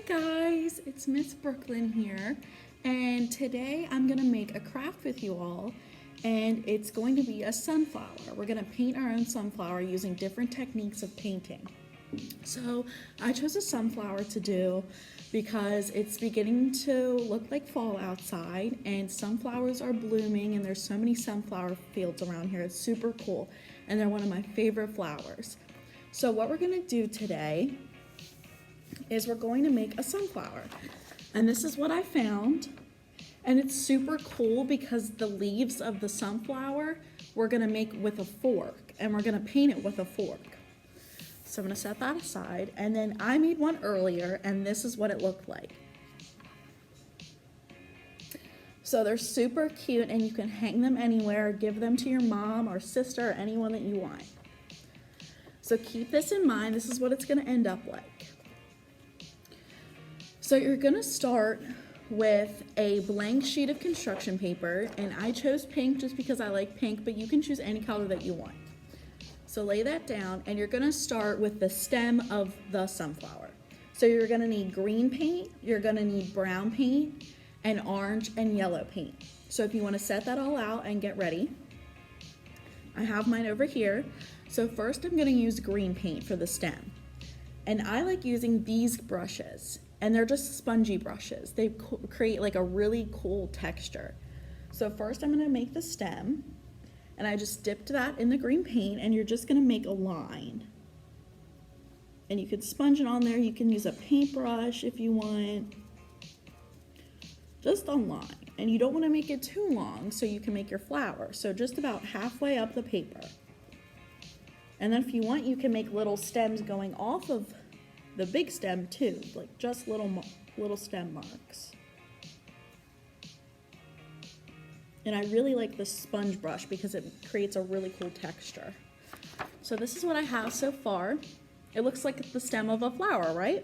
guys, it's Miss Brookelynn here, and today I'm going to make a craft with you all, and it's going to be a sunflower. We're going to paint our own sunflower using different techniques of painting. So I chose a sunflower to do because it's beginning to look like fall outside, and sunflowers are blooming, and there's so many sunflower fields around here. It's super cool, and they're one of my favorite flowers. So what we're going to do today is we're going to make a sunflower, and this is what I found, and it's super cool because the leaves of the sunflower we're going to make with a fork, and we're going to paint it with a fork. So I'm going to set that aside, and then I made one earlier, and this is what it looked like. So they're super cute, and you can hang them anywhere, give them to your mom or sister or anyone that you want. So keep this in mind. This is what it's going to end up like. So you're going to start with a blank sheet of construction paper, and I chose pink just because I like pink, but you can choose any color that you want. So lay that down, and you're going to start with the stem of the sunflower. So you're going to need green paint, you're going to need brown paint, and orange and yellow paint. So if you want to set that all out and get ready, I have mine over here. So first I'm going to use green paint for the stem. And I like using these brushes, and they're just spongy brushes. They create like a really cool texture. So first I'm going to make the stem, and I just dipped that in the green paint, and you're just going to make a line. And you could sponge it on there. You can use a paintbrush if you want. Just a line. And you don't want to make it too long so you can make your flower. So just about halfway up the paper. And then if you want, you can make little stems going off of the big stem too, like just little stem marks. And I really like the sponge brush because it creates a really cool texture. So this is what I have so far. It looks like the stem of a flower, right?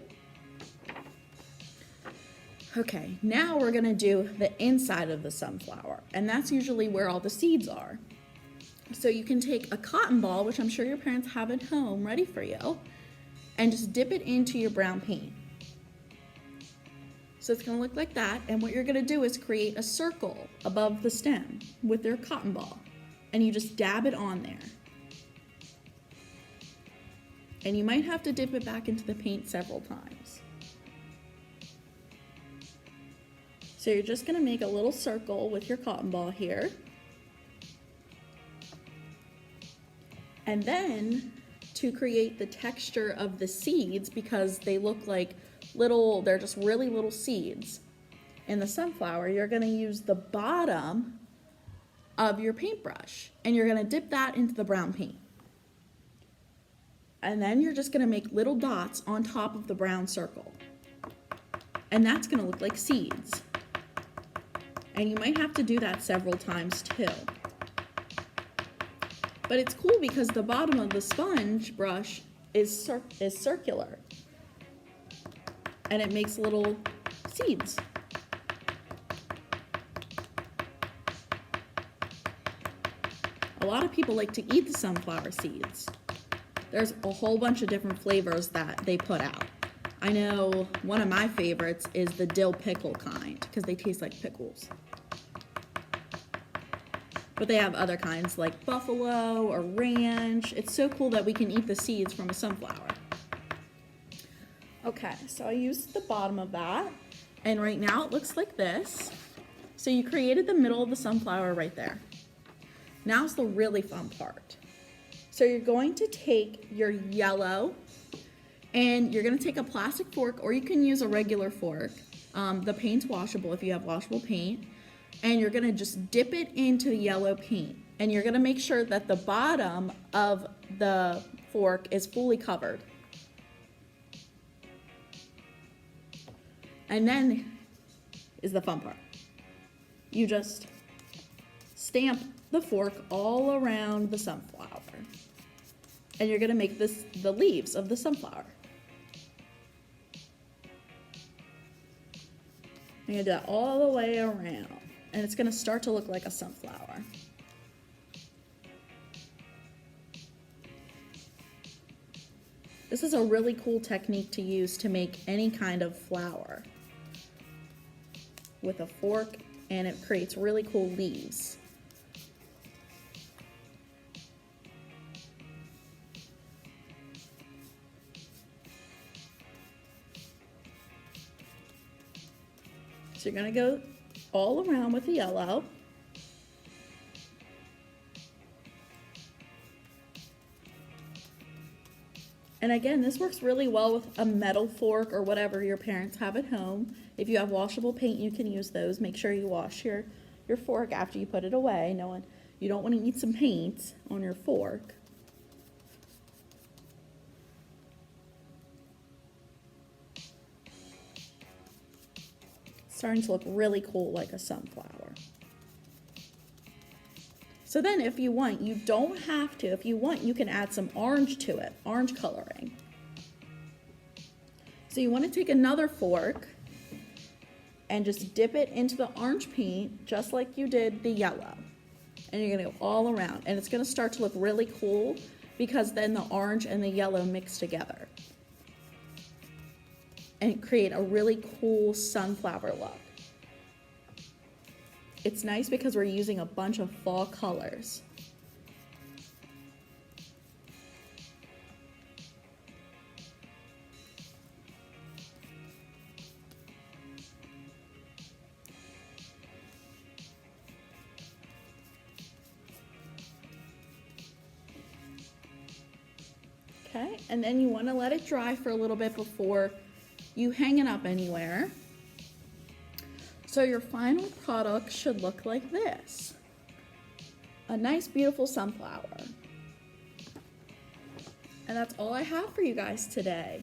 Okay, now we're gonna do the inside of the sunflower, and that's usually where all the seeds are. So you can take a cotton ball, which I'm sure your parents have at home ready for you, and just dip it into your brown paint. So it's gonna look like that, and what you're gonna do is create a circle above the stem with your cotton ball, and you just dab it on there. And you might have to dip it back into the paint several times. So you're just gonna make a little circle with your cotton ball here. And then to create the texture of the seeds, because they look like they're just really little seeds in the sunflower, you're gonna use the bottom of your paintbrush, and you're gonna dip that into the brown paint. And then you're just gonna make little dots on top of the brown circle. And that's gonna look like seeds. And you might have to do that several times too. But it's cool because the bottom of the sponge brush is circular, and it makes little seeds. A lot of people like to eat the sunflower seeds. There's a whole bunch of different flavors that they put out. I know one of my favorites is the dill pickle kind because they taste like pickles. But they have other kinds like buffalo or ranch. It's so cool that we can eat the seeds from a sunflower. Okay, so I used the bottom of that, and right now it looks like this. So you created the middle of the sunflower right there. Now's the really fun part. So you're going to take your yellow, and you're gonna take a plastic fork, or you can use a regular fork. The paint's washable if you have washable paint. And you're gonna just dip it into the yellow paint. And you're gonna make sure that the bottom of the fork is fully covered. And then is the fun part. You just stamp the fork all around the sunflower. And you're gonna make the leaves of the sunflower. You're gonna do that all the way around. And it's gonna start to look like a sunflower. This is a really cool technique to use to make any kind of flower with a fork, and it creates really cool leaves. So you're going to go all around with the yellow. And again, this works really well with a metal fork or whatever your parents have at home. If you have washable paint, you can use those. Make sure you wash your fork after you put it away. You don't want to eat some paint on your fork. It's starting to look really cool like a sunflower. So then if you want, you don't have to. If you want, you can add some orange to it, orange coloring. So you want to take another fork and just dip it into the orange paint just like you did the yellow. And you're going to go all around. And it's going to start to look really cool because then the orange and the yellow mix together and create a really cool sunflower look. It's nice because we're using a bunch of fall colors. Okay, and then you want to let it dry for a little bit before you hang it up anywhere. So your final product should look like this. A nice, beautiful sunflower. And that's all I have for you guys today.